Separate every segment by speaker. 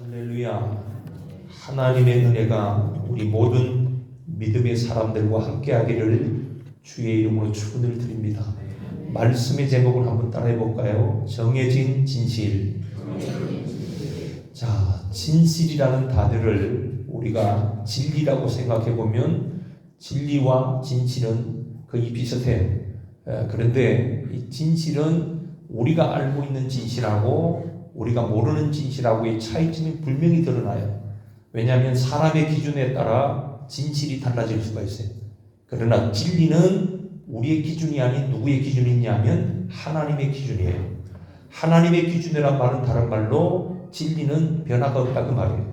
Speaker 1: 할렐루야. 하나님의 은혜가 우리 모든 믿음의 사람들과 함께하기를 주의 이름으로 축원을 드립니다. 말씀의 제목을 한번 따라해 볼까요? 정해진 진실. 자, 진실이라는 단어를 우리가 진리라고 생각해 보면 진리와 진실은 거의 비슷해요. 그런데 이 진실은 우리가 알고 있는 진실하고 우리가 모르는 진실하고의 차이점이 분명히 드러나요. 왜냐하면 사람의 기준에 따라 진실이 달라질 수가 있어요. 그러나 진리는 우리의 기준이 아닌 누구의 기준이냐면 하나님의 기준이에요. 하나님의 기준이란 말은 다른 말로 진리는 변화가 없다 그 말이에요.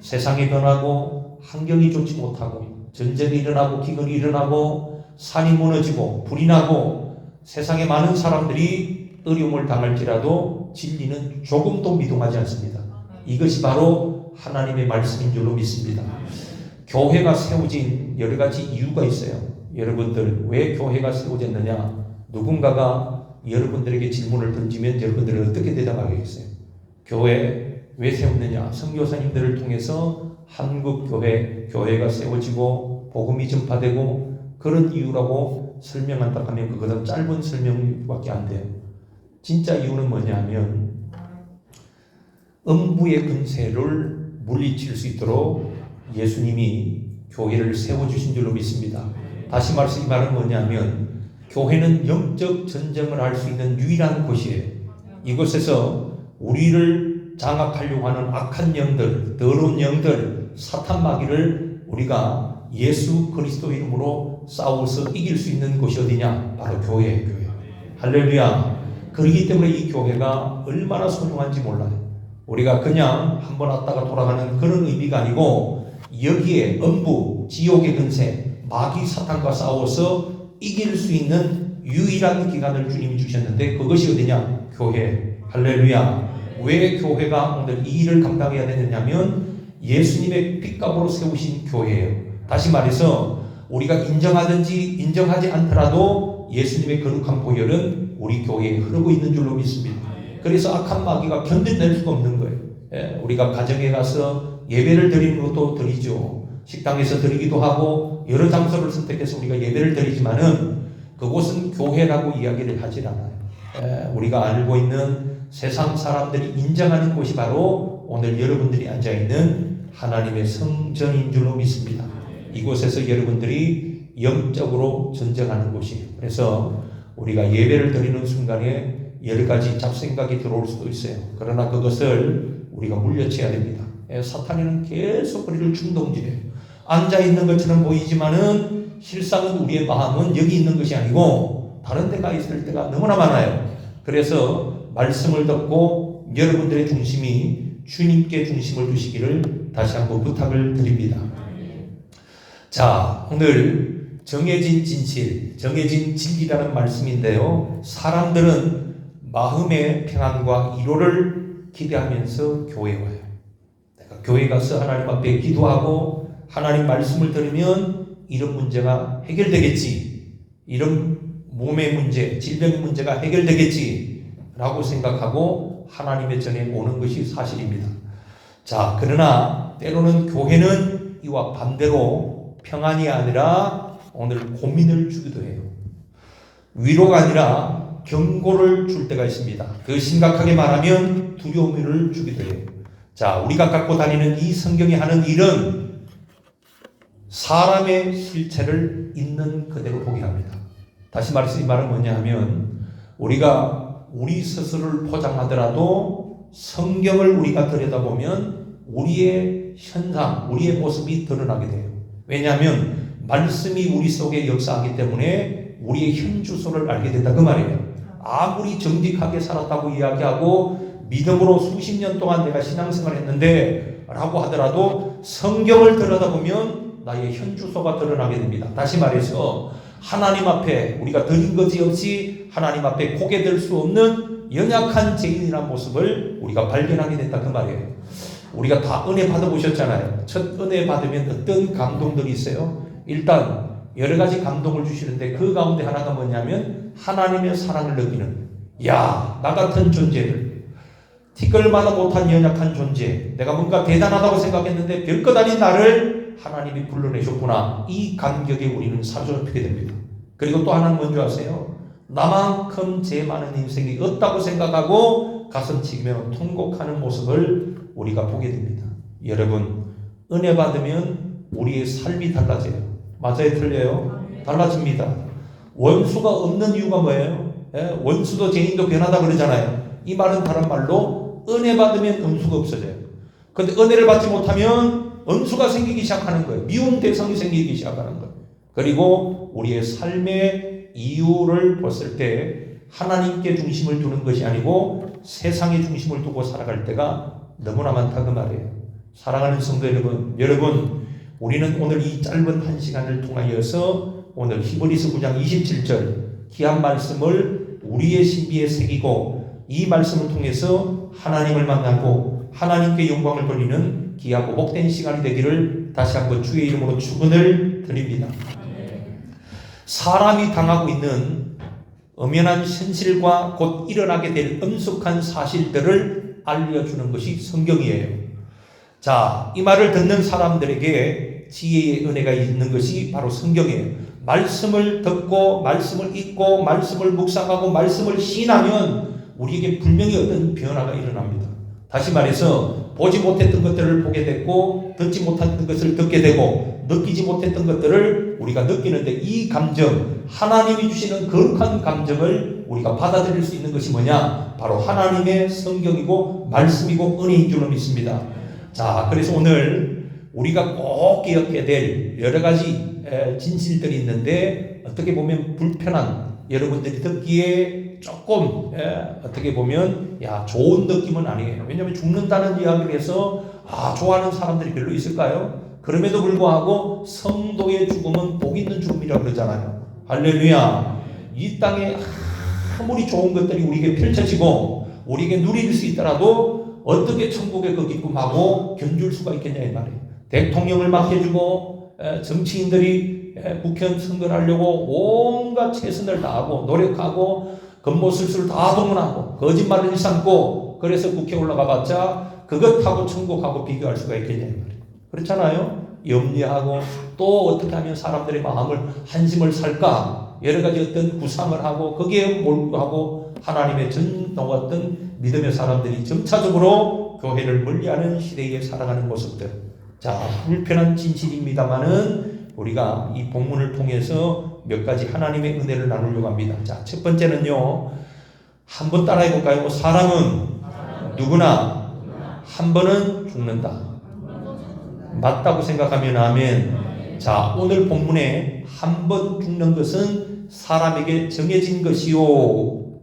Speaker 1: 세상이 변하고 환경이 좋지 못하고 전쟁이 일어나고 기근이 일어나고 산이 무너지고 불이 나고 세상에 많은 사람들이 어려움을 당할지라도 진리는 조금도 미동하지 않습니다. 이것이 바로 하나님의 말씀인 줄로 믿습니다. 교회가 세워진 여러 가지 이유가 있어요. 여러분들 왜 교회가 세워졌느냐? 누군가가 여러분들에게 질문을 던지면 여러분들은 어떻게 대답하겠어요? 교회 왜 세웠느냐? 선교사님들을 통해서 한국교회가 세워지고 복음이 전파되고 그런 이유라고 설명한다 하면 그것은 짧은 설명밖에 안 돼요. 진짜 이유는 뭐냐면 음부의 근세를 물리칠 수 있도록 예수님이 교회를 세워주신 줄로 믿습니다. 다시 말해서 이 말은 뭐냐면 교회는 영적 전쟁을 할 수 있는 유일한 곳이에요. 이곳에서 우리를 장악하려고 하는 악한 영들, 더러운 영들, 사탄 마귀를 우리가 예수 그리스도 이름으로 싸워서 이길 수 있는 곳이 어디냐? 바로 교회예요. 교회. 할렐루야. 그렇기 때문에 이 교회가 얼마나 소중한지 몰라요. 우리가 그냥 한번 왔다가 돌아가는 그런 의미가 아니고 여기에 음부, 지옥의 근세, 마귀 사탄과 싸워서 이길 수 있는 유일한 기간을 주님이 주셨는데 그것이 어디냐? 교회. 할렐루야. 왜 교회가 오늘 이 일을 감당해야 되느냐면 예수님의 핏값으로 세우신 교회예요. 다시 말해서 우리가 인정하든지 인정하지 않더라도 예수님의 거룩한 보혈은 우리 교회에 흐르고 있는 줄로 믿습니다. 그래서 악한 마귀가 견뎌낼 수가 없는 거예요. 우리가 가정에 가서 예배를 드리는 것도 드리죠. 식당에서 드리기도 하고 여러 장소를 선택해서 우리가 예배를 드리지만은 그곳은 교회라고 이야기를 하질 않아요. 우리가 알고 있는 세상 사람들이 인정하는 곳이 바로 오늘 여러분들이 앉아있는 하나님의 성전인 줄로 믿습니다. 이곳에서 여러분들이 영적으로 전쟁하는 곳이에요. 그래서 우리가 예배를 드리는 순간에 여러 가지 잡생각이 들어올 수도 있어요. 그러나 그것을 우리가 물려쳐야 됩니다. 사탄이는 계속 우리를 충동질해요. 앉아있는 것처럼 보이지만은 실상은 우리의 마음은 여기 있는 것이 아니고 다른 데가 있을 때가 너무나 많아요. 그래서 말씀을 듣고 여러분들의 중심이 주님께 중심을 두시기를 다시 한번 부탁을 드립니다. 자, 오늘 정해진 진실, 정해진 진리라는 말씀인데요. 사람들은 마음의 평안과 위로를 기대하면서 교회에 와요. 내가 교회 가서 하나님 앞에 기도하고 하나님 말씀을 들으면 이런 문제가 해결되겠지. 이런 몸의 문제, 질병의 문제가 해결되겠지. 라고 생각하고 하나님의 전에 오는 것이 사실입니다. 자, 그러나 때로는 교회는 이와 반대로 평안이 아니라 오늘 고민을 주기도 해요. 위로가 아니라 경고를 줄 때가 있습니다. 그 심각하게 말하면 두려움을 주기도 해요. 자, 우리가 갖고 다니는 이 성경이 하는 일은 사람의 실체를 있는 그대로 보게 합니다. 다시 말해서 이 말은 뭐냐 하면 우리가 우리 스스로를 포장하더라도 성경을 우리가 들여다보면 우리의 현상, 우리의 모습이 드러나게 돼요. 왜냐하면 말씀이 우리 속에 역사하기 때문에 우리의 현 주소를 알게 된다 그 말이에요. 아무리 정직하게 살았다고 이야기하고 믿음으로 수십 년 동안 내가 신앙생활을 했는데 라고 하더라도 성경을 들여다보면 나의 현 주소가 드러나게 됩니다. 다시 말해서 하나님 앞에 우리가 드린 것이 없이 하나님 앞에 고개 들 수 없는 연약한 죄인이라는 모습을 우리가 발견하게 된다 그 말이에요. 우리가 다 은혜 받아보셨잖아요. 첫 은혜 받으면 어떤 감동들이 있어요? 일단 여러 가지 감동을 주시는데 그 가운데 하나가 뭐냐면 하나님의 사랑을 느끼는 야, 나 같은 존재들 티끌마다 못한 연약한 존재, 내가 뭔가 대단하다고 생각했는데 별것 아닌 나를 하나님이 불러내셨구나. 이 감격에 우리는 사로잡히게 됩니다. 그리고 또 하나는 뭔지 아세요? 나만큼 죄 많은 인생이 없다고 생각하고 가슴치며 통곡하는 모습을 우리가 보게 됩니다. 여러분, 은혜 받으면 우리의 삶이 달라져요. 맞아요? 틀려요? 달라집니다. 원수가 없는 이유가 뭐예요? 원수도 죄인도 변하다 그러잖아요. 이 말은 다른 말로 은혜 받으면 원수가 없어져요. 그런데 은혜를 받지 못하면 원수가 생기기 시작하는 거예요. 미움 대상이 생기기 시작하는 거예요. 그리고 우리의 삶의 이유를 봤을 때 하나님께 중심을 두는 것이 아니고 세상에 중심을 두고 살아갈 때가 너무나 많다 그 말이에요. 사랑하는 성도 여러분, 우리는 오늘 이 짧은 한 시간을 통하여서 오늘 히브리서 9장 27절 귀한 말씀을 우리의 신비에 새기고 이 말씀을 통해서 하나님을 만나고 하나님께 영광을 돌리는 귀하고 복된 시간이 되기를 다시 한번 주의 이름으로 축원을 드립니다. 사람이 당하고 있는 엄연한 현실과 곧 일어나게 될 엄숙한 사실들을 알려주는 것이 성경이에요. 자, 이 말을 듣는 사람들에게 지혜의 은혜가 있는 것이 바로 성경이에요. 말씀을 듣고 말씀을 읽고 말씀을 묵상하고 말씀을 신하면 우리에게 분명히 어떤 변화가 일어납니다. 다시 말해서 보지 못했던 것들을 보게 됐고 듣지 못했던 것을 듣게 되고 느끼지 못했던 것들을 우리가 느끼는데 이 감정, 하나님이 주시는 거룩한 감정을 우리가 받아들일 수 있는 것이 뭐냐? 바로 하나님의 성경이고 말씀이고 은혜인 줄로 믿습니다. 자, 그래서 오늘 우리가 꼭 기억해야 될 여러 가지 진실들이 있는데 어떻게 보면 불편한, 여러분들이 듣기에 조금 어떻게 보면 좋은 느낌은 아니에요. 왜냐하면 죽는다는 이야기를 해서 좋아하는 사람들이 별로 있을까요? 그럼에도 불구하고 성도의 죽음은 복 있는 죽음이라고 그러잖아요. 할렐루야. 이 땅에 아무리 좋은 것들이 우리에게 펼쳐지고 우리에게 누릴 수 있더라도 어떻게 천국의 그 기쁨하고 견줄 수가 있겠냐 이 말이에요. 대통령을 맡겨주고 정치인들이 국회의원 선거를 하려고 온갖 최선을 다하고 노력하고 겉모술수를 다 동원하고 거짓말을 일삼고 그래서 국회에 올라가 봤자 그것하고 천국하고 비교할 수가 있겠냐 이 말이에요. 그렇잖아요. 염려하고 또 어떻게 하면 사람들의 마음을 한심을 살까 여러 가지 어떤 구상을 하고 거기에 몰두하고 하나님의 전 놓았던 믿음의 사람들이 점차적으로 교회를 멀리하는 시대에 살아가는 모습들. 자, 불편한 진실입니다만은 우리가 이 본문을 통해서 몇 가지 하나님의 은혜를 나누려고 합니다. 자, 첫 번째는요. 한번 따라해 볼까요? 사람은 누구나 한 번은 죽는다. 맞다고 생각하면 아멘. 자, 오늘 본문에 한 번 죽는 것은 사람에게 정해진 것이요.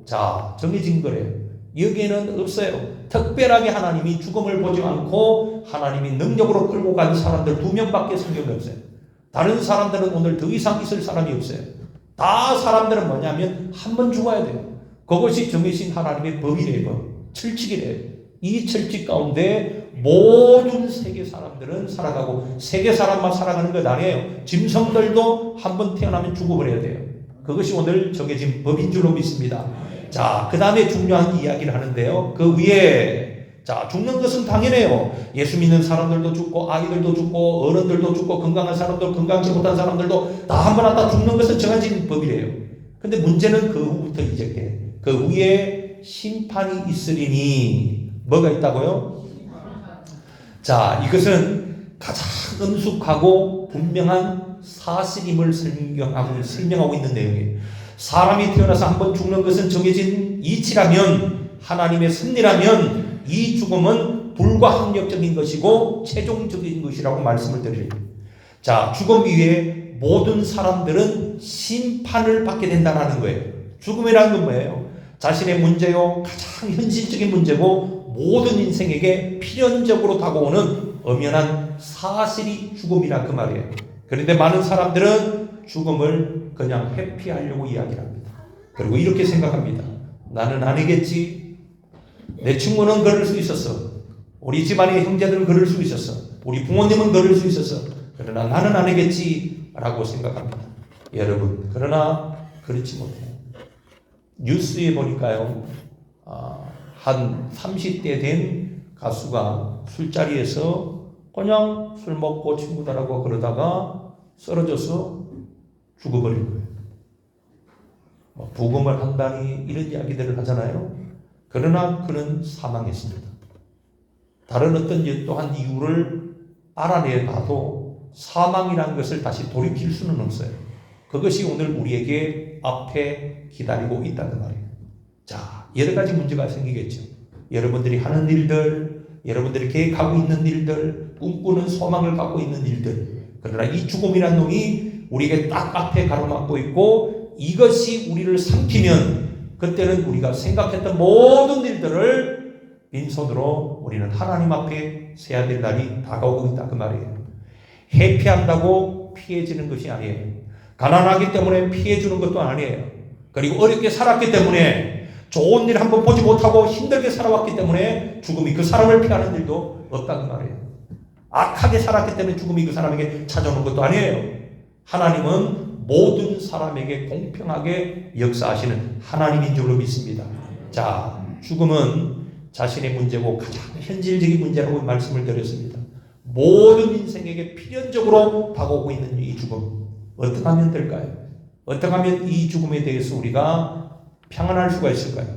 Speaker 1: 자, 정해진 거래요. 여기에는 없어요. 특별하게 하나님이 죽음을 보지 않고 하나님이 능력으로 끌고 간 사람들 2명밖에 성경에 없어요. 다른 사람들은 오늘 더 이상 있을 사람이 없어요. 다 사람들은 뭐냐면 한 번 죽어야 돼요. 그것이 정해진 하나님의 법이래요. 철칙이래요. 이 철칙 가운데 모든 세계 사람들은 살아가고 세계 사람만 살아가는 것 아니에요. 짐승들도 한 번 태어나면 죽어버려야 돼요. 그것이 오늘 정해진 법인 줄로 믿습니다. 자, 그 다음에 중요한 이야기를 하는데요. 그 위에 자, 죽는 것은 당연해요. 예수 믿는 사람들도 죽고 아이들도 죽고 어른들도 죽고 건강한 사람도 건강치 못한 사람들도 다 한 번 왔다 죽는 것은 정해진 법이래요. 근데 문제는 그 후부터 이제 그 위에 심판이 있으리니 뭐가 있다고요? 자, 이것은 가장 엄숙하고 분명한 사실임을 설명하고 있는 내용이에요. 사람이 태어나서 한 번 죽는 것은 정해진 이치라면 하나님의 섭리라면 이 죽음은 불가항력적인 것이고 최종적인 것이라고 말씀을 드려요. 자, 죽음 이후에 모든 사람들은 심판을 받게 된다는 거예요. 죽음이라는 건 뭐예요? 자신의 문제요, 가장 현실적인 문제고 모든 인생에게 필연적으로 다가오는 엄연한 사실이 죽음이란 그 말이에요. 그런데 많은 사람들은 죽음을 그냥 회피하려고 이야기를 합니다. 그리고 이렇게 생각합니다. 나는 아니겠지. 내 친구는 그럴 수 있었어. 우리 집안의 형제들은 그럴 수 있었어. 우리 부모님은 그럴 수 있었어. 그러나 나는 아니겠지 라고 생각합니다. 여러분, 그러나 그렇지 못해요. 뉴스에 보니까요. 한 30대 된 가수가 술자리에서 그냥 술 먹고 친구들하고 그러다가 쓰러져서 죽어버린 거예요. 부검을 한다니 이런 이야기들을 하잖아요. 그러나 그는 사망했습니다. 다른 어떤 또한 이유를 알아내봐도 사망이라는 것을 다시 돌이킬 수는 없어요. 그것이 오늘 우리에게 앞에 기다리고 있다는 말이에요. 자, 여러 가지 문제가 생기겠죠. 여러분들이 하는 일들, 여러분들이 계획하고 있는 일들, 꿈꾸는 소망을 갖고 있는 일들. 그러나 이 죽음이라는 놈이 우리에게 딱 앞에 가로막고 있고 이것이 우리를 삼키면 그때는 우리가 생각했던 모든 일들을 빈손으로 우리는 하나님 앞에 서야 될 날이 다가오고 있다 그 말이에요. 회피한다고 피해지는 것이 아니에요. 가난하기 때문에 피해주는 것도 아니에요. 그리고 어렵게 살았기 때문에 좋은 일 한번 보지 못하고 힘들게 살아왔기 때문에 죽음이 그 사람을 피하는 일도 없다 그 말이에요. 악하게 살았기 때문에 죽음이 그 사람에게 찾아오는 것도 아니에요. 하나님은 모든 사람에게 공평하게 역사하시는 하나님인 줄로 믿습니다. 자, 죽음은 자신의 문제고 가장 현실적인 문제라고 말씀을 드렸습니다. 모든 인생에게 필연적으로 다가오고 있는 이 죽음. 어떻게 하면 될까요? 어떻게 하면 이 죽음에 대해서 우리가 평안할 수가 있을까요?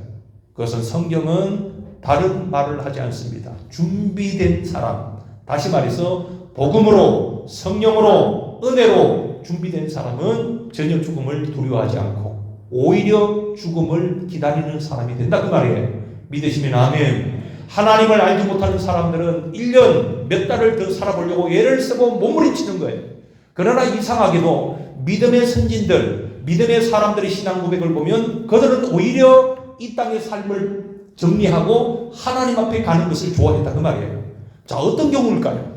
Speaker 1: 그것은 성경은 다른 말을 하지 않습니다. 준비된 사람, 다시 말해서 복음으로, 성령으로, 은혜로 준비된 사람은 전혀 죽음을 두려워하지 않고 오히려 죽음을 기다리는 사람이 된다 그 말이에요. 믿으시면 아멘. 하나님을 알지 못하는 사람들은 1년 몇 달을 더 살아보려고 애를 쓰고 몸부림치는 거예요. 그러나 이상하게도 믿음의 선진들, 믿음의 사람들의 신앙 고백을 보면 그들은 오히려 이 땅의 삶을 정리하고 하나님 앞에 가는 것을 좋아했다 그 말이에요. 자, 어떤 경우일까요?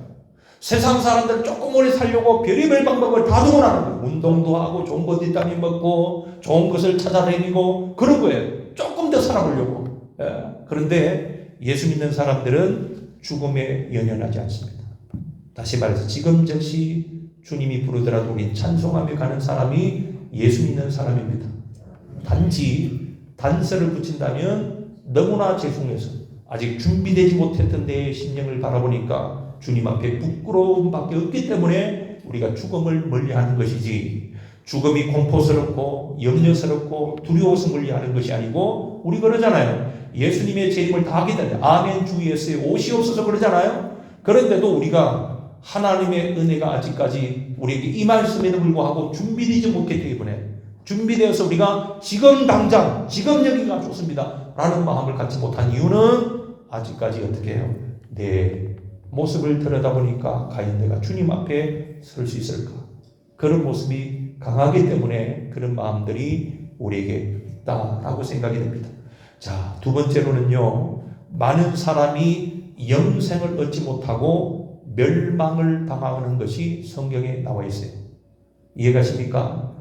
Speaker 1: 세상 사람들은 조금 오래 살려고 별의별 방법을 다 동원하는 거예요. 운동도 하고 좋은 거 비타민 먹고 좋은 것을 찾아다니고 그런 거예요. 조금 더 살아보려고. 그런데 예수 믿는 사람들은 죽음에 연연하지 않습니다. 다시 말해서 지금 즉시 주님이 부르더라도 우리 찬송하며 가는 사람이 예수 믿는 사람입니다. 단지 단서를 붙인다면 너무나 죄송해서 아직 준비되지 못했던 내 심령을 바라보니까 주님 앞에 부끄러움밖에 없기 때문에 우리가 죽음을 멀리하는 것이지, 죽음이 공포스럽고 염려스럽고 두려워서 멀리하는 것이 아니고, 우리 그러잖아요. 예수님의 재림을 다 기다려 아멘 주 예수의 옷이 없어서 그러잖아요. 그런데도 우리가 하나님의 은혜가 아직까지 우리에게 이 말씀에도 불구하고 준비되지 못했기 때문에, 준비되어서 우리가 지금 당장 지금 여기가 좋습니다 라는 마음을 갖지 못한 이유는 아직까지 어떻게 해요? 내 모습을 들여다보니까 과연 내가 주님 앞에 설 수 있을까? 그런 모습이 강하기 때문에 그런 마음들이 우리에게 있다라고 생각이 됩니다. 자, 두 번째로는요, 많은 사람이 영생을 얻지 못하고 멸망을 당하는 것이 성경에 나와 있어요. 이해가십니까?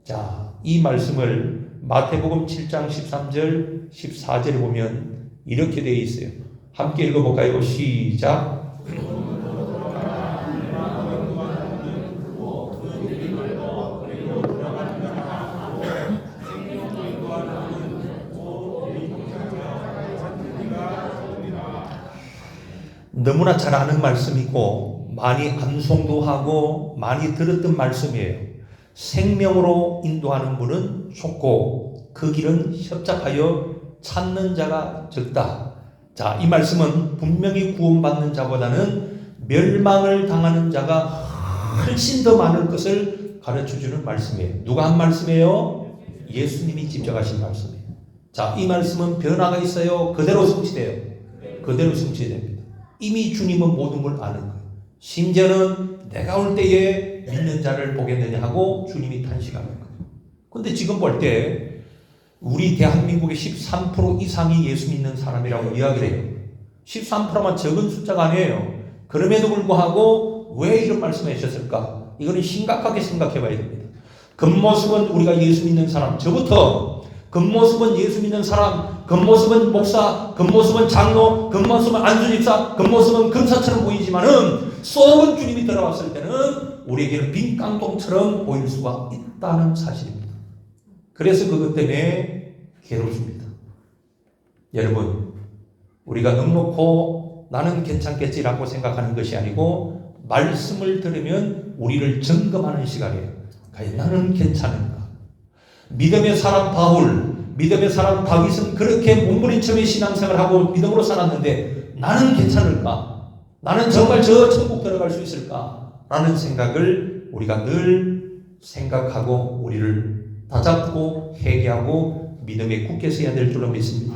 Speaker 1: 자, 이 말씀을 마태복음 7장 13절 14절에 보면 이렇게 되어 있어요. 함께 읽어볼까요? 시작. 너무나 잘 아는 말씀이고 많이 암송도 하고 많이 들었던 말씀이에요. 생명으로 인도하는 문은 좁고 그 길은 협잡하여 찾는 자가 적다. 자, 이 말씀은 분명히 구원받는 자보다는 멸망을 당하는 자가 훨씬 더 많은 것을 가르쳐주는 말씀이에요. 누가 한 말씀이에요? 예수님이 직접 하신 말씀이에요. 자, 이 말씀은 변화가 있어요? 그대로 성취돼요? 그대로 성취됩니다. 이미 주님은 모든 걸 아는 거예요. 심지어는 내가 올 때에 믿는 자를 보겠느냐 하고 주님이 탄식하는 거예요. 그런데 지금 볼 때 우리 대한민국의 13% 이상이 예수 믿는 사람이라고 이야기를 해요. 13%만 적은 숫자가 아니에요. 그럼에도 불구하고 왜 이런 말씀을 하셨을까? 이거는 심각하게 생각해 봐야 됩니다. 겉모습은 우리가 예수 믿는 사람, 저부터 겉모습은 예수 믿는 사람, 겉모습은 목사, 겉모습은 장로, 겉모습은 안수집사, 겉모습은 검사처럼 보이지만은 속은 주님이 들어왔을 때는 우리에게는 빈 깡통처럼 보일 수가 있다는 사실입니다. 그래서 그것 때문에 괴롭습니다. 여러분, 우리가 넉넉고 나는 괜찮겠지라고 생각하는 것이 아니고 말씀을 들으면 우리를 점검하는 시간이에요. 과연 나는 괜찮은가? 믿음의 사람 바울, 믿음의 사람 다윗은 그렇게 몸부림치며 신앙생활을 하고 믿음으로 살았는데 나는 괜찮을까? 나는 정말 저 천국 들어갈 수 있을까? 라는 생각을 우리가 늘 생각하고 우리를 다잡고 회개하고 믿음에 굳게 서야 될 줄로 믿습니다.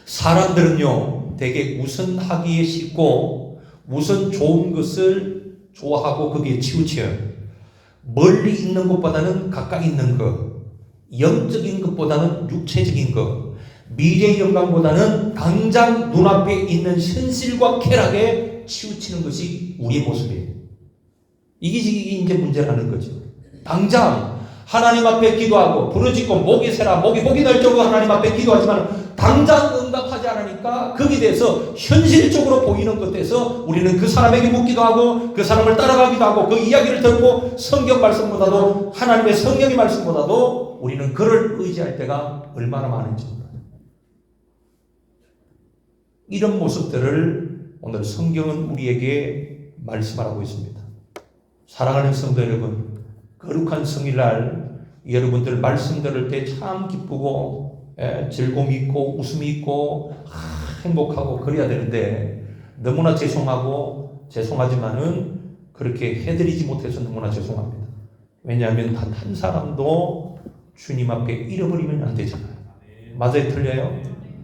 Speaker 1: 사람들은요 되게 우선 하기에 쉽고 우선 좋은 것을 좋아하고 거기에 치우쳐요. 멀리 있는 것보다는 가까이 있는 것, 영적인 것보다는 육체적인 것, 미래의 영광보다는 당장 눈앞에 있는 현실과 쾌락에 치우치는 것이 우리의 모습이에요. 이게 이제 문제라는 거죠. 당장 하나님 앞에 기도하고 부르짖고 목이 새라 목이 날 정도로 하나님 앞에 기도하지만 당장 응답하지 않으니까 거기에 대해서 현실적으로 보이는 것에서 우리는 그 사람에게 묻기도 하고 그 사람을 따라가기도 하고 그 이야기를 듣고 성경 말씀보다도 하나님의 성령의 말씀보다도 우리는 그를 의지할 때가 얼마나 많은지 몰라요. 이런 모습들을 오늘 성경은 우리에게 말씀하고 있습니다. 사랑하는 성도 여러분, 거룩한 성일날 여러분들 말씀 들을 때 참 기쁘고 즐거움이 있고 웃음이 있고 행복하고 그래야 되는데 너무나 죄송하지만은 그렇게 해드리지 못해서 너무나 죄송합니다. 왜냐하면 단 한 사람도 주님 앞에 잃어버리면 안 되잖아요. 맞아요? 틀려요?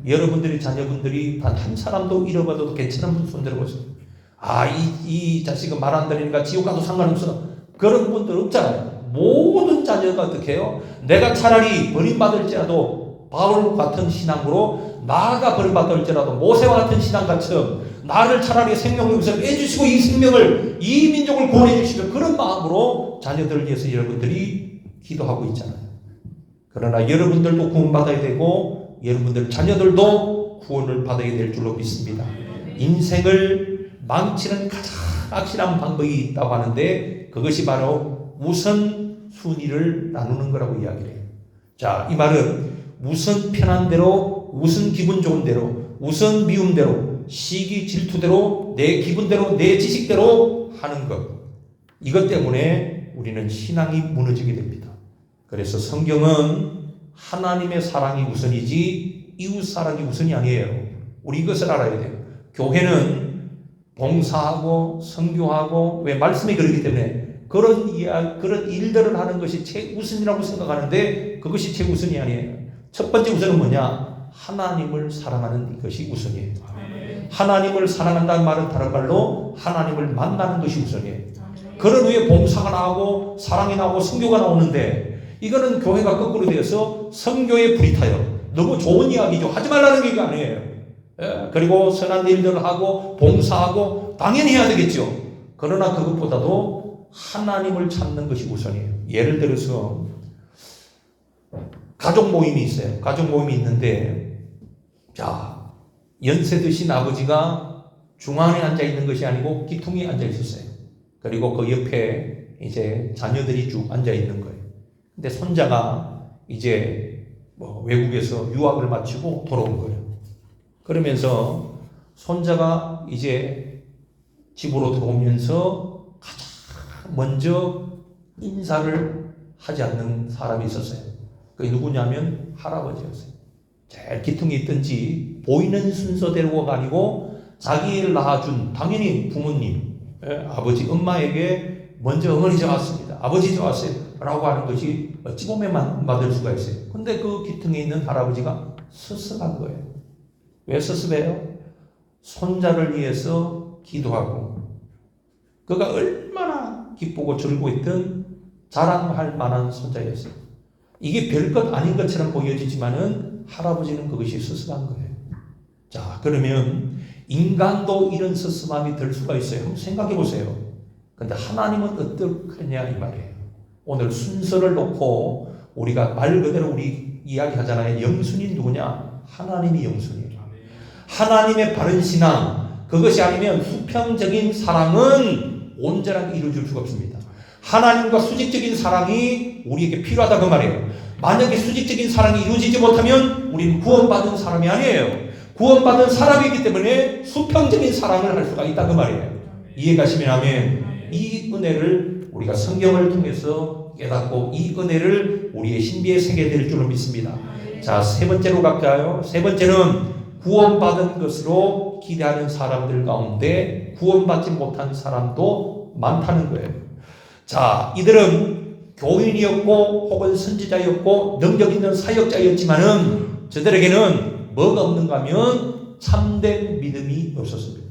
Speaker 1: 여러분들이 자녀분들이 단 한 사람도 잃어버려도 괜찮은 분 손 들어보세요. 이 자식은 말 안 들으니까 지옥 가도 상관없어. 그런 분들 없잖아요. 모든 자녀가 어떻게 해요? 내가 차라리 버림받을지라도 바울 같은 신앙으로 나아가 버림받을지라도 모세와 같은 신앙같이 나를 차라리 생명에서 빼주시고 이 생명을 이 민족을 구원해 주시는 그런 마음으로 자녀들을 위해서 여러분들이 기도하고 있잖아요. 그러나 여러분들도 구원받아야 되고 여러분들 자녀들도 구원을 받아야 될 줄로 믿습니다. 인생을 망치는 가장 확실한 방법이 있다고 하는데 그것이 바로 우선순위를 나누는 거라고 이야기를 해요. 자, 이 말은 우선 편한 대로, 우선 기분 좋은 대로, 우선 미움대로, 시기 질투대로, 내 기분대로, 내 지식대로 하는 것. 이것 때문에 우리는 신앙이 무너지게 됩니다. 그래서 성경은 하나님의 사랑이 우선이지 이웃 사랑이 우선이 아니에요. 우리 이것을 알아야 돼요. 교회는 봉사하고 선교하고 왜 말씀이 그러기 때문에 그런 일들을 하는 것이 최우선이라고 생각하는데 그것이 최우선이 아니에요. 첫 번째 우선은 뭐냐? 하나님을 사랑하는 것이 우선이에요. 하나님을 사랑한다는 말은 다른 말로 하나님을 만나는 것이 우선이에요. 그런 후에 봉사가 나오고 사랑이 나오고 선교가 나오는데 이거는 교회가 거꾸로 되어서 선교에 불이 타요. 너무 좋은 이야기죠. 하지 말라는 게 아니에요. 그리고 선한 일들을 하고 봉사하고 당연히 해야 되겠죠. 그러나 그것보다도 하나님을 찾는 것이 우선이에요. 예를 들어서 가족 모임이 있어요. 가족 모임이 있는데 자, 연세 드신 아버지가 중앙에 앉아 있는 것이 아니고 기퉁에 앉아 있었어요. 그리고 그 옆에 이제 자녀들이 쭉 앉아 있는 거예요. 근데 손자가 이제 외국에서 유학을 마치고 돌아온 거예요. 그러면서 손자가 이제 집으로 들어오면서 가장 먼저 인사를 하지 않는 사람이 있었어요. 그게 누구냐면 할아버지였어요. 제일 기퉁이 있든지 보이는 순서대로가 아니고 자기를 낳아준 당연히 부모님, 아버지, 엄마에게 먼저 어머니 저 왔습니다. 아버지 저 왔어요. 라고 하는 것이 어찌 보면 받을 수가 있어요. 근데 그 기퉁에 있는 할아버지가 섭섭한 거예요. 왜 섭섭해요? 손자를 위해서 기도하고 그가 얼마나 기쁘고 즐거워했던 자랑할 만한 손자였어요. 이게 별것 아닌 것처럼 보여지지만은 할아버지는 그것이 섭섭한 거예요. 자, 그러면 인간도 이런 섭섭함이 들 수가 있어요. 한번 생각해 보세요. 근데 하나님은 어떻겠냐 이 말이에요. 오늘 순서를 놓고 우리가 말 그대로 우리 이야기하잖아요. 영순이 누구냐? 하나님이 영순이에요. 하나님의 바른 신앙, 그것이 아니면 수평적인 사랑은 온전하게 이루어질 수가 없습니다. 하나님과 수직적인 사랑이 우리에게 필요하다 그 말이에요. 만약에 수직적인 사랑이 이루어지지 못하면 우리는 구원받은 사람이 아니에요. 구원받은 사람이기 때문에 수평적인 사랑을 할 수가 있다 그 말이에요. 이해가시면 아멘. 이 은혜를 우리가 성경을 통해서 깨닫고 이 은혜를 우리의 신비에 새게 될 줄로 믿습니다. 자, 세 번째로 갈까요? 세 번째는 구원받은 것으로 기대하는 사람들 가운데 구원받지 못한 사람도 많다는 거예요. 자, 이들은 교인이었고 혹은 선지자였고 능력 있는 사역자였지만은 저들에게는 뭐가 없는가 하면 참된 믿음이 없었습니다.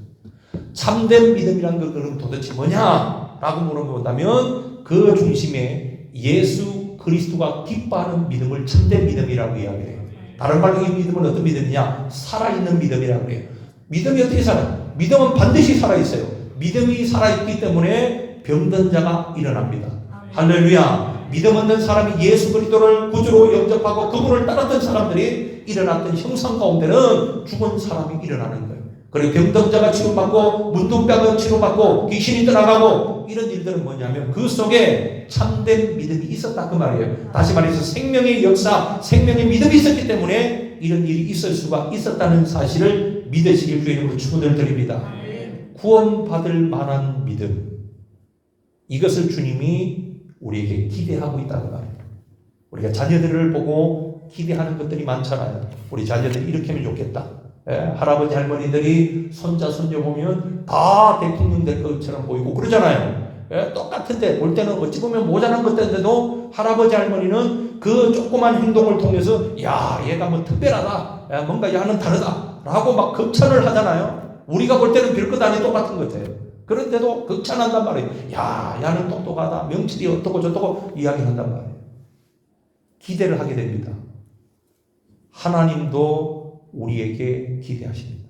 Speaker 1: 참된 믿음이란 것은 도대체 뭐냐라고 물어본다면 그 중심에 예수 그리스도가 기뻐하는 믿음을 참된 믿음이라고 이야기해요. 다른 말로 이 믿음은 어떤 믿음이냐? 살아있는 믿음이라고 해요. 믿음이 어떻게 살아요? 믿음은 반드시 살아있어요. 믿음이 살아있기 때문에 병든 자가 일어납니다. 할렐루야. 믿음 없는 사람이 예수 그리스도를 구주로 영접하고 그분을 따랐던 사람들이 일어났던 형상 가운데는 죽은 사람이 일어나는 거예요. 그리고 병든 자가 치료받고 문둥병은 치료받고 귀신이 떠나가고 이런 일들은 뭐냐면 그 속에 참된 믿음이 있었다 그 말이에요. 다시 말해서 생명의 역사, 생명의 믿음이 있었기 때문에 이런 일이 있을 수가 있었다는 사실을 믿으시길 주의 이름으로 축원을 드립니다. 구원받을 만한 믿음, 이것을 주님이 우리에게 기대하고 있다는 말이에요. 우리가 자녀들을 보고 기대하는 것들이 많잖아요. 우리 자녀들이 이렇게 하면 좋겠다. 할아버지 할머니들이 손자 손녀 보면 다 대통령 될 것처럼 보이고 그러잖아요. 똑같은데 볼 때는 어찌 보면 모자란 것인데도 할아버지 할머니는 그 조그만 행동을 통해서 야 얘가 뭐 특별하다, 뭔가 야는 다르다 라고 막 극찬을 하잖아요. 우리가 볼 때는 별것 아닌 똑같은 것 같아요. 그런데도 극찬한단 말이에요. 야 야는 똑똑하다, 명칠이 어떻고 저떻고 이야기한단 말이에요. 기대를 하게 됩니다. 하나님도 우리에게 기대하십니다.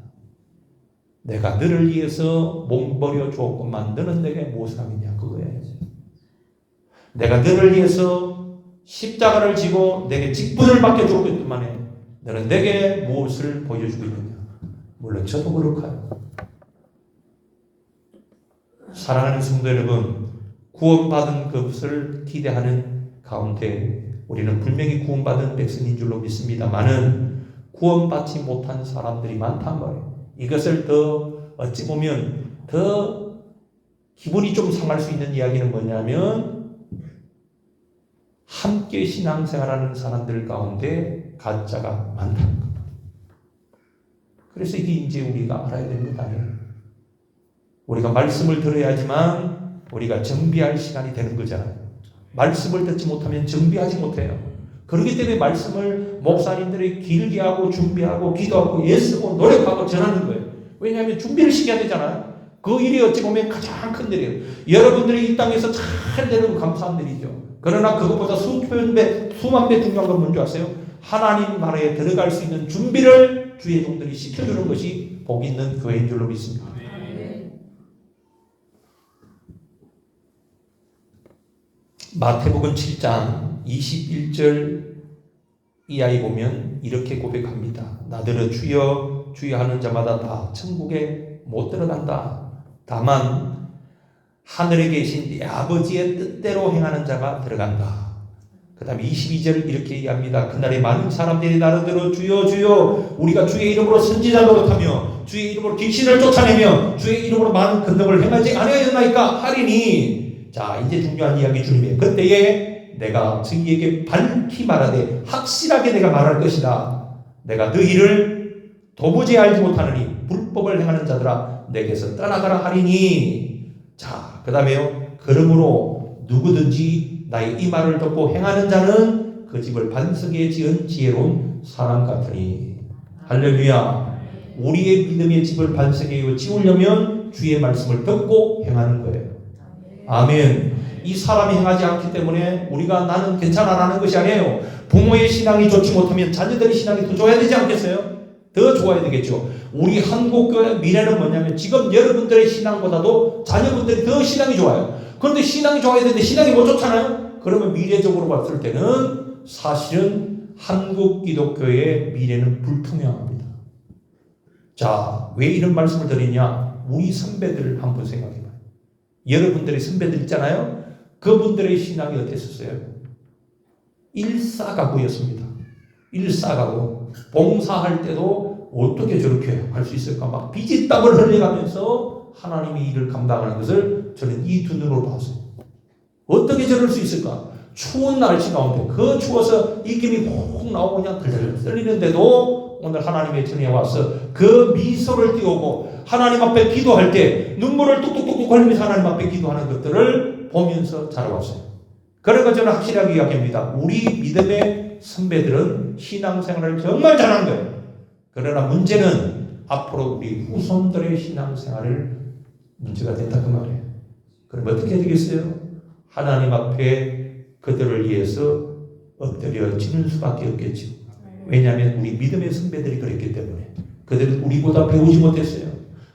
Speaker 1: 내가 너를 위해서 몸버려 주었건만 너는 내게 무엇을 하겠냐 그거예요. 내가 너를 위해서 십자가를 지고 내게 직분을 맡겨주었건만에 너는 내게 무엇을 보여주고 있느냐. 물론 저도 그렇고요. 사랑하는 성도 여러분, 구원받은 것을 기대하는 가운데 우리는 분명히 구원받은 백성인 줄로 믿습니다만은 구원받지 못한 사람들이 많단 말이에요. 이것을 더 어찌 보면 더 기분이 좀 상할 수 있는 이야기는 뭐냐면 함께 신앙생활하는 사람들 가운데 가짜가 많다는 겁니다. 그래서 이게 이제 우리가 알아야 되는 것 아니에요. 우리가 말씀을 들어야지만 우리가 정비할 시간이 되는 거잖아요. 말씀을 듣지 못하면 정비하지 못해요. 그렇기 때문에 말씀을 목사님들이 길게 하고 준비하고 기도하고 애쓰고 노력하고 전하는 거예요. 왜냐하면 준비를 시켜야 되잖아요. 그 일이 어찌 보면 가장 큰 일이에요. 여러분들이 이 땅에서 잘 되는 감사한 일이죠. 그러나 그것보다 수만 배 중요한 건 뭔지 아세요? 하나님 나라에 들어갈 수 있는 준비를 주의 종들이 시켜주는 것이 복 있는 교회인 줄로 믿습니다. 마태복음 7장 21절 이하에 보면 이렇게 고백합니다. 나더러 주여 주여 하는 자마다 다 천국에 못 들어간다. 다만 하늘에 계신 네 아버지의 뜻대로 행하는 자가 들어간다. 그 다음에 22절 이렇게 얘기합니다. 그날에 많은 사람들이 나더러 주여 주여 우리가 주의 이름으로 선지자 노릇하며 주의 이름으로 귀신을 쫓아내며 주의 이름으로 많은 근덕을 행하지 아니하였나이까 하리니. 자, 이제 중요한 이야기 주님이에요. 그때에 내가 저희에게 밝히 말하되 확실하게 내가 말할 것이다. 내가 너희를 도무지 알지 못하느니 불법을 행하는 자들아 내게서 떠나가라 하리니. 자, 그 다음에요. 그러므로 누구든지 나의 이 말을 듣고 행하는 자는 그 집을 반석에 지은 지혜로운 사람 같으니. 할렐루야. 우리의 믿음의 집을 반석에 지으려면 주의 말씀을 듣고 행하는 거예요. 아멘. 이 사람이 행하지 않기 때문에 우리가 나는 괜찮아 라는 것이 아니에요. 부모의 신앙이 좋지 못하면 자녀들의 신앙이 더 좋아야 되지 않겠어요? 더 좋아야 되겠죠. 우리 한국교회 미래는 뭐냐면 지금 여러분들의 신앙보다도 자녀분들이 더 신앙이 좋아요. 그런데 신앙이 좋아야 되는데 신앙이 못 좋잖아요. 그러면 미래적으로 봤을 때는 사실은 한국 기독교의 미래는 불투명합니다. 자, 왜 이런 말씀을 드리냐? 우리 선배들을 한번 생각해봐요. 여러분들의 선배들 있잖아요. 그분들의 신앙이 어땠었어요? 일사가구였습니다. 일사가구. 봉사할 때도 어떻게 저렇게 할 수 있을까? 막 비지땀을 흘려가면서 하나님이 일을 감당하는 것을 저는 이 두 눈으로 봤어요. 어떻게 저럴 수 있을까? 추운 날씨 가운데 그 추워서 입김이 훅 나오고 그냥 들들 떨리는데도 오늘 하나님의 전에 와서 그 미소를 띄우고 하나님 앞에 기도할 때 눈물을 뚝뚝뚝뚝 흘리면서 하나님 앞에 기도하는 것들을 보면서 자라왔어요. 그러니까 저는 확실하게 이야기합니다. 우리 믿음의 선배들은 신앙생활을 정말 잘한 거예요. 그러나 문제는 앞으로 우리 후손들의 신앙생활을 문제가 된다 그 말이에요. 그럼 어떻게 되겠어요? 하나님 앞에 그들을 위해서 엎드려지는 수밖에 없겠죠. 왜냐하면 우리 믿음의 선배들이 그랬기 때문에. 그들은 우리보다 배우지 못했어요.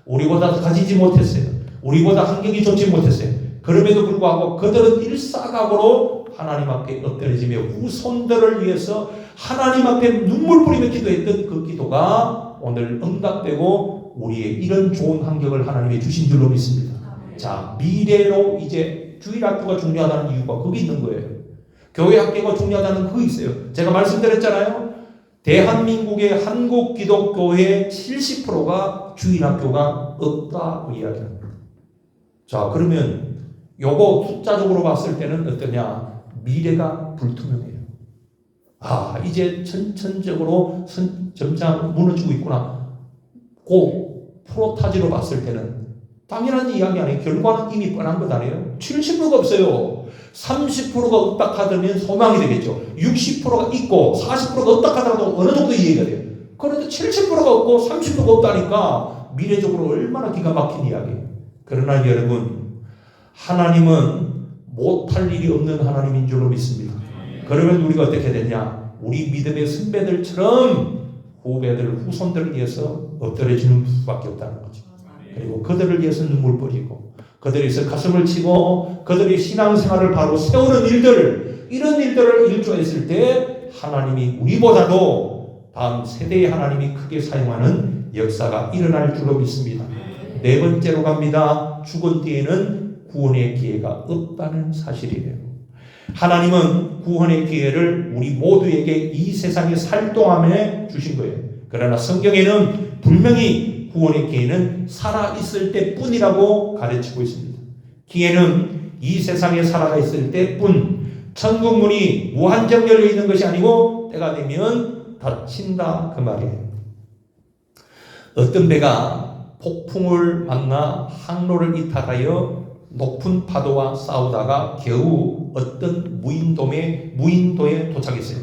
Speaker 1: 우리보다 가지지 못했어요. 우리보다 환경이 좋지 못했어요. 그럼에도 불구하고 그들은 일사각오로 하나님 앞에 엎드려지며 후손들을 위해서 하나님 앞에 눈물 뿌리며 기도했던 그 기도가 오늘 응답되고 우리의 이런 좋은 환경을 하나님이 주신 줄로 믿습니다. 자, 미래로 이제 주일학교가 중요하다는 이유가 거기 있는 거예요. 교회 학교가 중요하다는 그거 있어요. 제가 말씀드렸잖아요. 대한민국의 한국기독교의 70%가 주일학교가 없다고 이야기합니다. 자, 그러면 요거 숫자적으로 봤을 때는 어떠냐? 미래가 불투명해요. 아, 이제 천천적으로 점점 무너지고 있구나. 그 프로타지로 봤을 때는 당연한 이야기 아니에요. 결과는 이미 뻔한 것 아니에요. 70%가 없어요. 30%가 없다 하더면 소망이 되겠죠. 60%가 있고 40%가 없다 하더라도 어느 정도 이해가 돼요. 그런데 70%가 없고 30%가 없다니까 미래적으로 얼마나 기가 막힌 이야기예요. 그러나 여러분, 하나님은 못할 일이 없는 하나님인 줄로 믿습니다. 그러면 우리가 어떻게 되냐? 우리 믿음의 선배들처럼 후배들, 후손들을 위해서 엎드려지는 수밖에 없다는 거죠. 그리고 그들을 위해서 눈물 뿌리고 그들을 위해서 가슴을 치고 그들의 신앙생활을 바로 세우는 일들, 이런 일들을 일조했을 때 하나님이 우리보다도 다음 세대의 하나님이 크게 사용하는 역사가 일어날 줄로 믿습니다. 네 번째로 갑니다. 죽은 뒤에는 구원의 기회가 없다는 사실이에요. 하나님은 구원의 기회를 우리 모두에게 이 세상에 살 동안에 주신 거예요. 그러나 성경에는 분명히 구원의 기회는 살아있을 때뿐이라고 가르치고 있습니다. 기회는 이 세상에 살아가 있을 때뿐, 천국 문이 무한정 열려 있는 것이 아니고 때가 되면 닫힌다 그 말이에요. 어떤 배가 폭풍을 만나 항로를 이탈하여 높은 파도와 싸우다가 겨우 어떤 무인도에 도착했어요.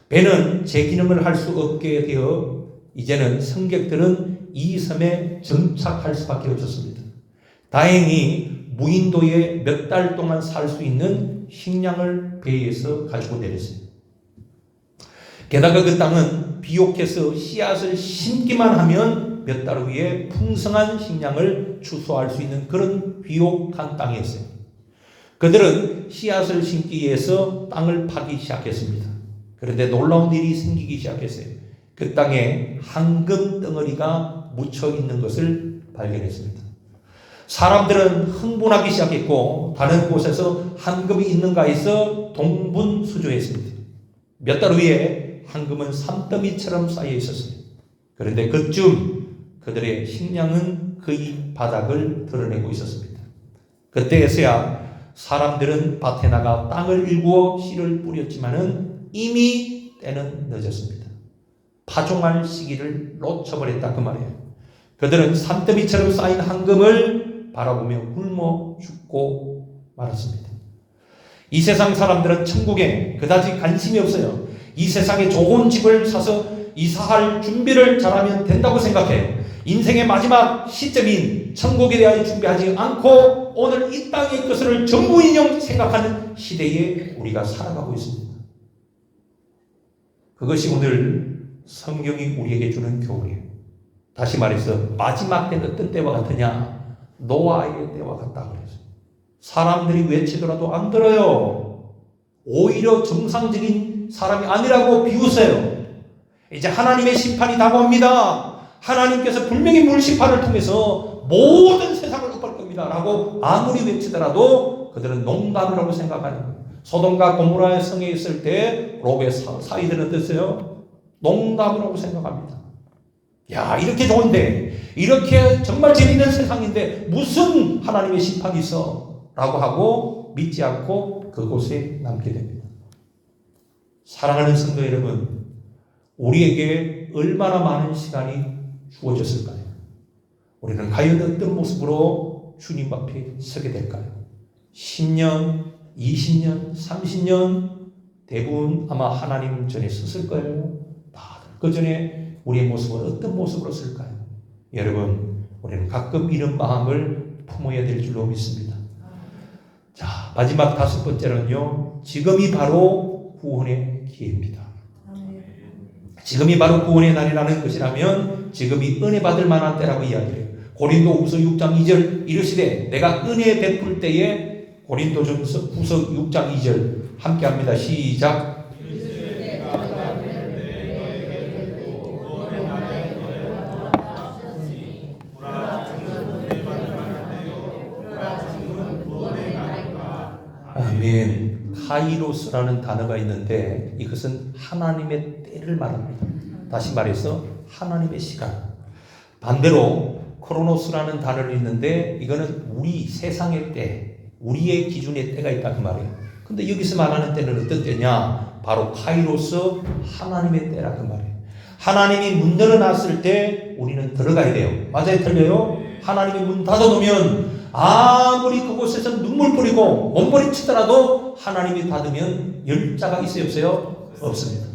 Speaker 1: 배는 제 기능을 할 수 없게 되어 이제는 승객들은 이 섬에 정착할 수밖에 없었습니다. 다행히 무인도에 몇 달 동안 살 수 있는 식량을 배에서 가지고 내렸어요. 게다가 그 땅은 비옥해서 씨앗을 심기만 하면 몇 달 후에 풍성한 식량을 추수할 수 있는 그런 비옥한 땅이었어요. 그들은 씨앗을 심기 위해서 땅을 파기 시작했습니다. 그런데 놀라운 일이 생기기 시작했어요. 그 땅에 황금 덩어리가 묻혀 있는 것을 발견했습니다. 사람들은 흥분하기 시작했고 다른 곳에서 황금이 있는가 해서 동분수조했습니다. 몇 달 후에 황금은 산더미처럼 쌓여 있었어요. 그런데 그쯤 그들의 식량은 거의 바닥을 드러내고 있었습니다. 그때에서야 사람들은 밭에 나가 땅을 일구어 씨를 뿌렸지만은 이미 때는 늦었습니다. 파종할 시기를 놓쳐버렸다 그 말이에요. 그들은 산더미처럼 쌓인 황금을 바라보며 굶어 죽고 말았습니다. 이 세상 사람들은 천국에 그다지 관심이 없어요. 이 세상에 좋은 집을 사서 이사할 준비를 잘하면 된다고 생각해요. 인생의 마지막 시점인 천국에 대하여 준비하지 않고 오늘 이 땅의 것을 전부인용 생각하는 시대에 우리가 살아가고 있습니다. 그것이 오늘 성경이 우리에게 주는 교훈이에요. 다시 말해서 마지막 때는 어떤 때와 같으냐? 노아의 때와 같다 그랬어요. 사람들이 외치더라도 안 들어요. 오히려 정상적인 사람이 아니라고 비웃어요. 이제 하나님의 심판이 다가옵니다. 하나님께서 분명히 물심판을 통해서 모든 세상을 엎을 겁니다 라고 아무리 외치더라도 그들은 농담이라고 생각하는 거예요. 소돔과 고모라의 성에 있을 때 롯의 사위들은 어땠어요? 농담이라고 생각합니다. 야, 이렇게 좋은데, 이렇게 정말 재밌는 세상인데 무슨 하나님의 심판이 있어? 라고 하고 믿지 않고 그곳에 남게 됩니다. 사랑하는 성도 여러분, 우리에게 얼마나 많은 시간이 주어졌을까요? 우리는 과연 어떤 모습으로 주님 앞에 서게 될까요? 10년, 20년, 30년 대부분 아마 하나님 전에 섰을 거예요. 다들 그 전에 우리의 모습은 어떤 모습으로 쓸까요? 여러분, 우리는 가끔 이런 마음을 품어야 될 줄로 믿습니다. 자, 마지막 5번째는요. 지금이 바로 구원의 기회입니다. 지금이 바로 구원의 날이라는 것이라면 지금이 은혜 받을 만한 때라고 이야기해요. 고린도후서 6장 2절 이르시되 내가 은혜 베풀 때에 고린도전서 후서 6장 2절 함께합니다. 시작. 아멘. 카이로스라는 단어가 있는데 이것은 하나님의 때를 말합니다. 다시 말해서 하나님의 시간. 반대로 크로노스라는 단어를 있는데 이거는 우리 세상의 때, 우리의 기준의 때가 있다 그 말이에요. 근데 여기서 말하는 때는 어떤 때냐? 바로 카이로스, 하나님의 때라 그 말이에요. 하나님이 문 열어놨을 때 우리는 들어가야 돼요. 맞아요? 틀려요? 하나님이 문 닫아놓으면 아무리 그곳에서 눈물 뿌리고 몸부림치더라도 하나님이 닫으면 열 자가 있어요? 없어요? 없습니다.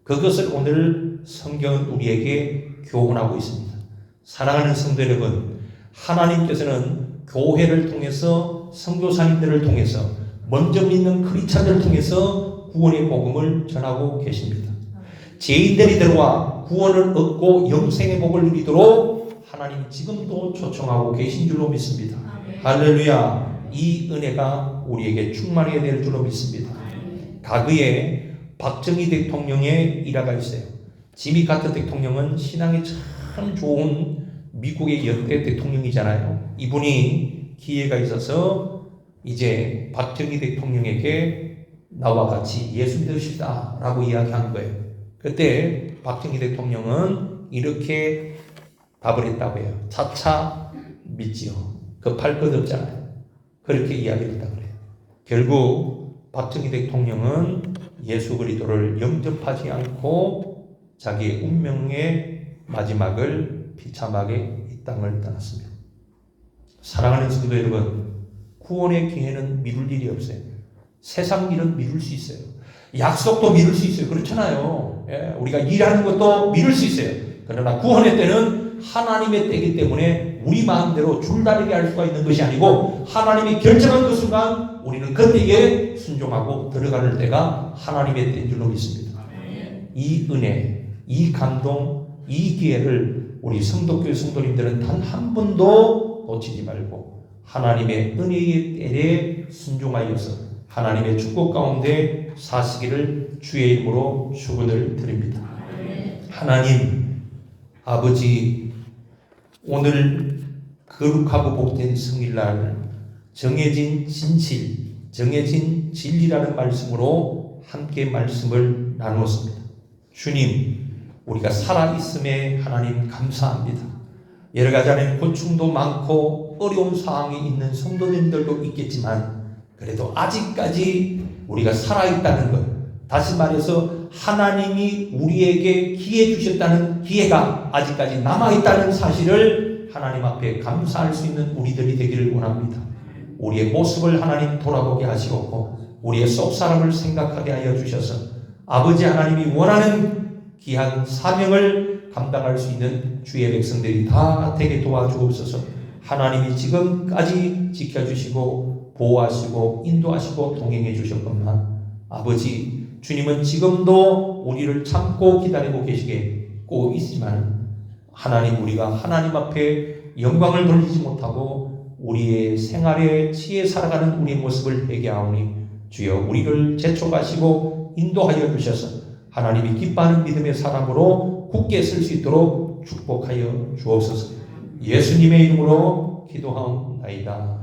Speaker 1: 그것을 오늘 성경은 우리에게 교훈하고 있습니다. 사랑하는 성도 여러분, 하나님께서는 교회를 통해서 선교사님들을 통해서 먼저 믿는 크리스찬들을 통해서 구원의 복음을 전하고 계십니다. 죄인들이 들어와 구원을 얻고 영생의 복을 누리도록 하나님 지금도 초청하고 계신 줄로 믿습니다. 할렐루야. 이 은혜가 우리에게 충만하게 될 줄로 믿습니다. 과거에 박정희 대통령의 일화가 있어요. 지미 카터 대통령은 신앙이 참 좋은 미국의 역대 대통령이잖아요. 이분이 기회가 있어서 이제 박정희 대통령에게 나와 같이 예수 믿으시다 라고 이야기한 거예요. 그때 박정희 대통령은 이렇게 답을 했다고 해요. 차차 믿지요. 급할 것 없잖아요. 그렇게 이야기를 했다고 그래요. 결국 박정희 대통령은 예수 그리스도를 영접하지 않고 자기의 운명의 마지막을 비참하게 이 땅을 떠났습니다. 사랑하는 성도 여러분, 구원의 기회는 미룰 일이 없어요. 세상 일은 미룰 수 있어요. 약속도 미룰 수 있어요. 그렇잖아요. 우리가 일하는 것도 미룰 수 있어요. 그러나 구원의 때는 하나님의 때이기 때문에 우리 마음대로 줄다리기 할 수가 있는 것이 아니고 하나님이 결정한 그 순간 우리는 그때에 순종하고 들어가는 때가 하나님의 때인 줄로 믿습니다. 이 은혜, 이 감동, 이 기회를 우리 성도교회 성도님들은 단 한 번도 놓치지 말고 하나님의 은혜의 때에 순종하여서 하나님의 축복 가운데 사시기를 주의 이름으로 축원을 드립니다. 하나님 아버지, 오늘 거룩하고 복된 성일날 정해진 진실, 정해진 진리라는 말씀으로 함께 말씀을 나누었습니다. 주님, 우리가 살아있음에 하나님 감사합니다. 여러 가지 안에 고충도 많고 어려운 상황이 있는 성도님들도 있겠지만 그래도 아직까지 우리가 살아있다는 것, 다시 말해서 하나님이 우리에게 기회 주셨다는 기회가 아직까지 남아있다는 사실을 하나님 앞에 감사할 수 있는 우리들이 되기를 원합니다. 우리의 모습을 하나님 돌아보게 하시고 우리의 속사람을 생각하게 하여 주셔서 아버지 하나님이 원하는 귀한 사명을 감당할 수 있는 주의 백성들이 다 되게 도와주옵소서. 하나님이 지금까지 지켜주시고 보호하시고 인도하시고 동행해 주셨건만 아버지, 주님은 지금도 우리를 참고 기다리고 계시고 있지만 하나님, 우리가 하나님 앞에 영광을 돌리지 못하고 우리의 생활에 치에 살아가는 우리의 모습을 회개하오니 주여 우리를 재촉하시고 인도하여 주셔서 하나님이 기뻐하는 믿음의 사람으로 굳게 설 수 있도록 축복하여 주옵소서. 예수님의 이름으로 기도하옵나이다.